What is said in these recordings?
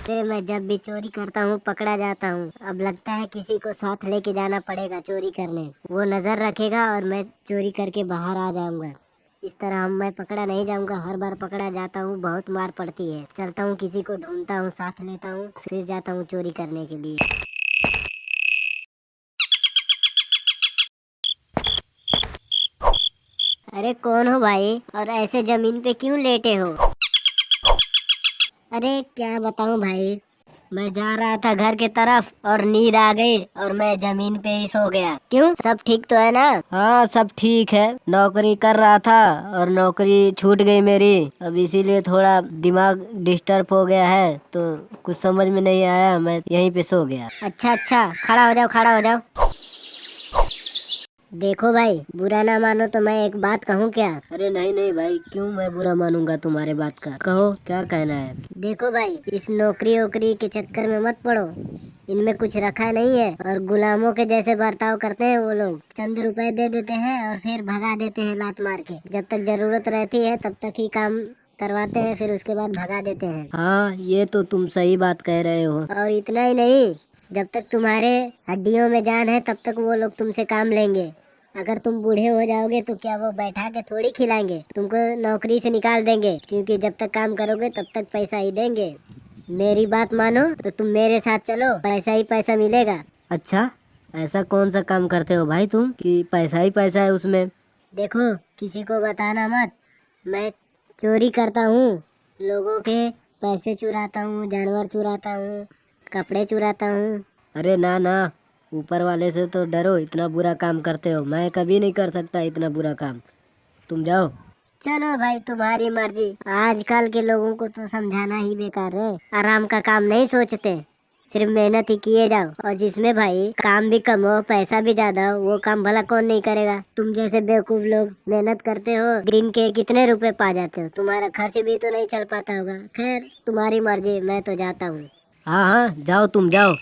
फिर मैं जब भी चोरी करता हूँ पकड़ा जाता हूँ। अब लगता है किसी को साथ लेके जाना पड़ेगा चोरी करने, वो नजर रखेगा और मैं चोरी करके बाहर आ जाऊंगा। इस तरह हम मैं पकड़ा नहीं जाऊंगा। हर बार पकड़ा जाता हूँ बहुत मार पड़ती है। चलता हूँ किसी को ढूंढता हूँ, साथ लेता हूँ, फिर जाता हूँ चोरी करने के लिए। अरे कौन हो भाई, और ऐसे जमीन पे क्यों लेटे हो? अरे क्या बताऊं भाई, मैं जा रहा था घर के तरफ और नींद आ गई और मैं जमीन पे ही सो गया। क्यों, सब ठीक तो है ना? हाँ, सब ठीक है। नौकरी कर रहा था और नौकरी छूट गई मेरी। अब इसीलिए थोड़ा दिमाग डिस्टर्ब हो गया है, तो कुछ समझ में नहीं आया, मैं यहीं पे सो गया। अच्छा अच्छा, खड़ा हो जाओ, खड़ा हो जाओ। देखो भाई, बुरा ना मानो तो मैं एक बात कहूँ क्या? अरे नहीं नहीं भाई, क्यों मैं बुरा मानूंगा तुम्हारे बात का? कहो क्या कहना है। देखो भाई, इस नौकरी वोकरी के चक्कर में मत पड़ो। इनमें कुछ रखा नहीं है और गुलामों के जैसे बर्ताव करते हैं वो लोग। चंद रुपए दे देते हैं और फिर भगा देते हैं लात मार के। जब तक जरूरत रहती है तब तक ही काम करवाते हैं, फिर उसके बाद भगा देते हैं। हाँ, ये तो तुम सही बात कह रहे हो। और इतना ही नहीं, जब तक तुम्हारे हड्डियों में जान है तब तक वो लोग तुमसे काम लेंगे। अगर तुम बूढ़े हो जाओगे तो क्या वो बैठा के थोड़ी खिलाएंगे, तुमको नौकरी से निकाल देंगे। क्योंकि जब तक काम करोगे तब तक पैसा ही देंगे। मेरी बात मानो तो तुम मेरे साथ चलो, पैसा ही पैसा मिलेगा। अच्छा, ऐसा कौन सा काम करते हो भाई तुम कि पैसा ही पैसा है उसमें? देखो, किसी को बताना मत। मैं चोरी करता हूँ, लोगों के पैसे चुराता हूँ, जानवर चुराता हूँ, कपड़े चुराता हूँ। अरे ना ना, ऊपर वाले से तो डरो। इतना बुरा काम करते हो, मैं कभी नहीं कर सकता इतना बुरा काम। तुम जाओ। चलो भाई, तुम्हारी मर्जी। आजकल के लोगों को तो समझाना ही बेकार है। आराम का काम नहीं सोचते, सिर्फ मेहनत ही किए जाओ। और जिसमें भाई काम भी कम हो पैसा भी ज्यादा हो वो काम भला कौन नहीं करेगा? तुम जैसे बेवकूफ लोग मेहनत करते हो, ग्रीन के कितने रुपए पा जाते हो, तुम्हारा खर्च भी तो नहीं चल पाता होगा। खैर तुम्हारी मर्जी, मैं तो जाता हूँ। हाँ हाँ, जाओ तुम जाओ।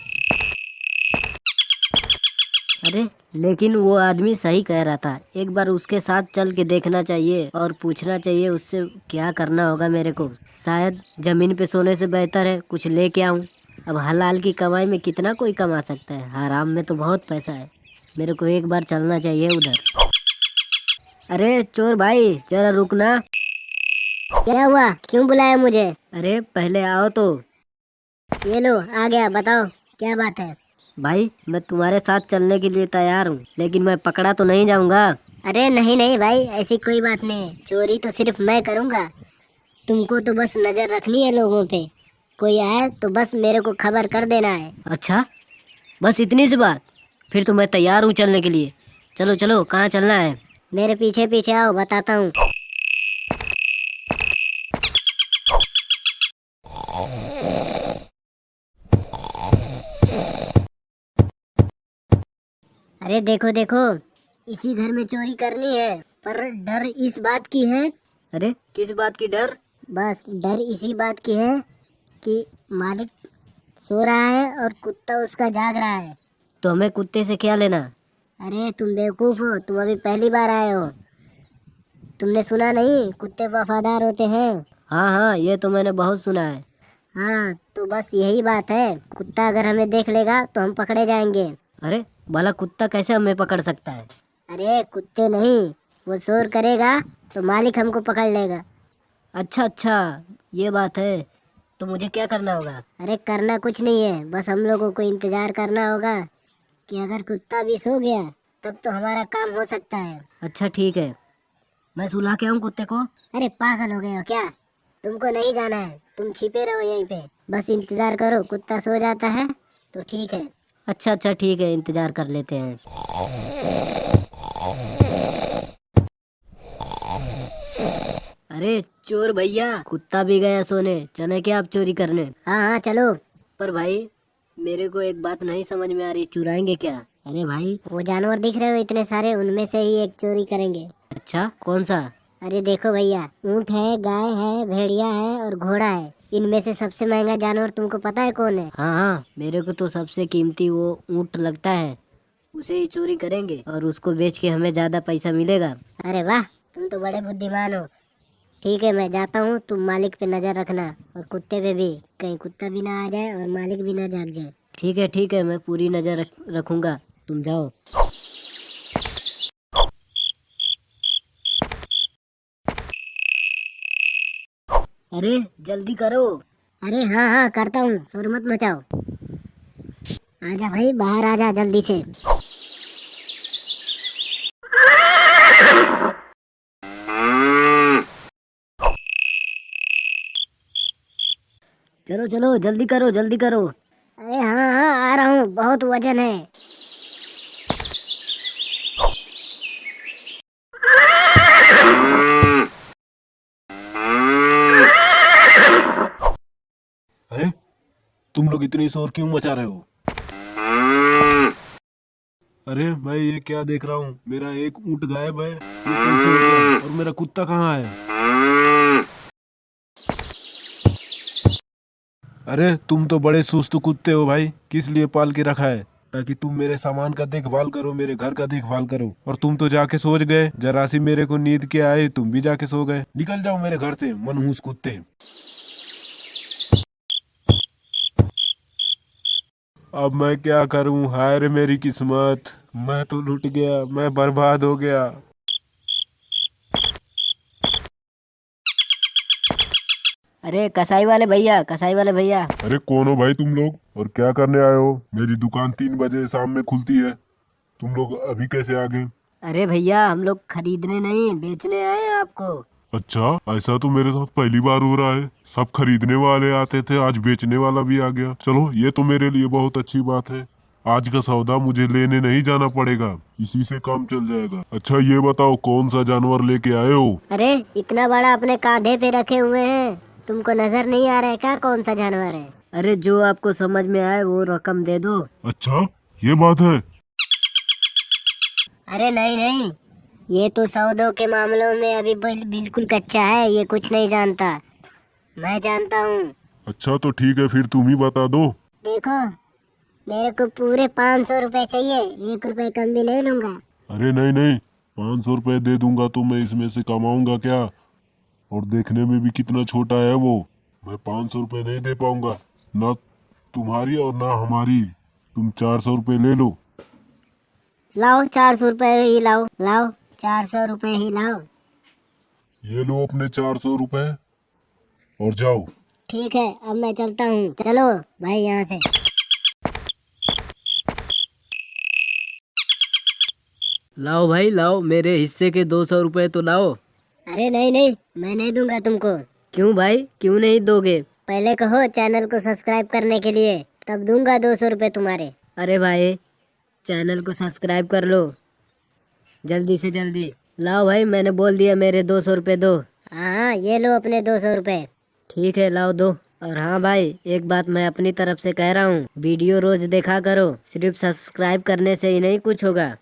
अरे लेकिन वो आदमी सही कह रहा था, एक बार उसके साथ चल के देखना चाहिए और पूछना चाहिए उससे क्या करना होगा मेरे को। शायद जमीन पे सोने से बेहतर है कुछ लेके आऊं। अब हलाल की कमाई में कितना कोई कमा सकता है, हराम में तो बहुत पैसा है। मेरे को एक बार चलना चाहिए उधर। अरे चोर भाई, जरा रुकना। क्या हुआ, क्यों बुलाया मुझे? अरे पहले आओ तो। ये लो आ गया, बताओ क्या बात है? भाई मैं तुम्हारे साथ चलने के लिए तैयार हूँ, लेकिन मैं पकड़ा तो नहीं जाऊंगा। अरे नहीं नहीं भाई, ऐसी कोई बात नहीं है। चोरी तो सिर्फ मैं करूँगा, तुमको तो बस नजर रखनी है लोगों पे। कोई आए तो बस मेरे को खबर कर देना है। अच्छा, बस इतनी सी बात? फिर तो मैं तैयार हूँ चलने के लिए। चलो चलो, कहाँ चलना है? मेरे पीछे पीछे आओ, बताता हूँ। अरे देखो देखो, इसी घर में चोरी करनी है, पर डर इस बात की है। अरे किस बात की डर? बस डर इसी बात की है कि मालिक सो रहा है और कुत्ता उसका जाग रहा है। तो हमें कुत्ते से क्या लेना? अरे तुम बेवकूफ हो, तुम अभी पहली बार आए हो। तुमने सुना नहीं, कुत्ते वफादार होते हैं। हाँ हाँ, ये तो मैंने बहुत सुना है। हाँ तो बस यही बात है, कुत्ता अगर हमें देख लेगा तो हम पकड़े जाएंगे। अरे भला कुत्ता कैसे हमें पकड़ सकता है? अरे कुत्ते नहीं, वो शोर करेगा तो मालिक हमको पकड़ लेगा। अच्छा अच्छा, ये बात है। तो मुझे क्या करना होगा? अरे करना कुछ नहीं है, बस हम लोगों को इंतजार करना होगा कि अगर कुत्ता भी सो गया तब तो हमारा काम हो सकता है। अच्छा ठीक है, मैं सुला के आऊँ कुत्ते को? अरे पागल हो गए हो क्या? तुमको नहीं जाना है, तुम छिपे रहो यहीं पे, बस इंतजार करो। कुत्ता सो जाता है तो ठीक है। अच्छा अच्छा ठीक है, इंतजार कर लेते हैं। अरे चोर भैया, कुत्ता भी गया सोने, चले क्या आप चोरी करने? हाँ हाँ चलो। पर भाई मेरे को एक बात नहीं समझ में आ रही, चुराएंगे क्या? अरे भाई। वो जानवर दिख रहे हो इतने सारे, उनमें से ही एक चोरी करेंगे। अच्छा, कौन सा? अरे देखो भैया, ऊँट है, गाय है, भेड़िया है और घोड़ा है। इनमें से सबसे महंगा जानवर तुमको पता है कौन है? हाँ हाँ, मेरे को तो सबसे कीमती वो ऊँट लगता है। उसे ही चोरी करेंगे और उसको बेच के हमें ज्यादा पैसा मिलेगा। अरे वाह, तुम तो बड़े बुद्धिमान हो। ठीक है, मैं जाता हूँ, तुम मालिक पे नजर रखना और कुत्ते पे भी, कहीं कुत्ता भी ना आ जाए और मालिक भी ना जाग जाए। ठीक है, मैं पूरी नजर रखूंगा। तुम जाओ। अरे जल्दी करो। अरे हाँ हाँ करता हूँ, शोर मत मचाओ। आजा भाई, बाहर आजा जल्दी से। चलो चलो जल्दी करो जल्दी करो। अरे हाँ हाँ आ रहा हूँ, बहुत वजन है। अरे तुम लोग इतनी शोर क्यों मचा रहे हो? अरे मैं ये क्या देख रहा हूँ, मेरा एक ऊँट गायब है, ये कैसे हो गया? और मेरा कुत्ता कहाँ है? अरे तुम तो बड़े सुस्त कुत्ते हो भाई, किस लिए पाल के रखा है? ताकि तुम मेरे सामान का देखभाल करो, मेरे घर का देखभाल करो, और तुम तो जाके सो गए। जरा सी मेरे को नींद के आए, तुम भी जाके सो गए। निकल जाओ मेरे घर से मनहूस कुत्ते। अब मैं क्या करूं, हाय रे मेरी किस्मत, मैं तो लुट गया, मैं बर्बाद हो गया। अरे कसाई वाले भैया, कसाई वाले भैया। अरे कौन हो भाई तुम लोग, और क्या करने आए हो? मेरी दुकान 3 बजे शाम में खुलती है, तुम लोग अभी कैसे आ गए? अरे भैया हम लोग खरीदने नहीं बेचने आए हैं आपको। अच्छा, ऐसा तो मेरे साथ पहली बार हो रहा है। सब खरीदने वाले आते थे, आज बेचने वाला भी आ गया। चलो ये तो मेरे लिए बहुत अच्छी बात है। आज का सौदा मुझे लेने नहीं जाना पड़ेगा, इसी से काम चल जाएगा। अच्छा ये बताओ, कौन सा जानवर लेके आए हो? अरे इतना बड़ा अपने कांधे पे रखे हुए हैं, तुमको नजर नहीं आ रहा है क्या कौन सा जानवर है? अरे जो आपको समझ में आए वो रकम दे दो। अच्छा ये बात है। अरे नहीं नहीं, ये तो सौदों के मामलों में अभी बिल्कुल कच्चा है, ये कुछ नहीं जानता। मैं जानता हूँ। अच्छा तो ठीक है, फिर तुम ही बता दो। देखो, मेरे को पूरे 500 रुपए चाहिए, 1 रुपए कम भी नहीं लूंगा। अरे नहीं नहीं, 500 रुपये दे दूंगा तो मैं इसमें से कमाऊंगा क्या? और देखने में भी कितना छोटा है वो। मैं 500 रुपये नहीं दे पाऊंगा, ना तुम्हारी और ना हमारी। तुम 400 रुपये ले लो। लाओ 400 रुपए ही लाओ, लाओ 400 रुपए ही लाओ। ये लो अपने 400 रुपये और जाओ। ठीक है, अब मैं चलता हूँ, चलो भाई यहाँ से। लाओ भाई लाओ, मेरे हिस्से के 200 रुपए तो लाओ। अरे नहीं नहीं, मैं नहीं दूंगा तुमको। क्यों भाई, क्यों नहीं दोगे? पहले कहो चैनल को सब्सक्राइब करने के लिए, तब दूंगा 200 रुपए तुम्हारे। अरे भाई चैनल को सब्सक्राइब कर लो जल्दी से जल्दी। लाओ भाई, मैंने बोल दिया, मेरे 200 रुपए दो। हाँ हाँ, ये लो अपने 200 रुपए। ठीक है लाओ दो। और हाँ भाई, एक बात मैं अपनी तरफ से कह रहा हूँ, वीडियो रोज देखा करो, सिर्फ सब्सक्राइब करने से ही नहीं कुछ होगा।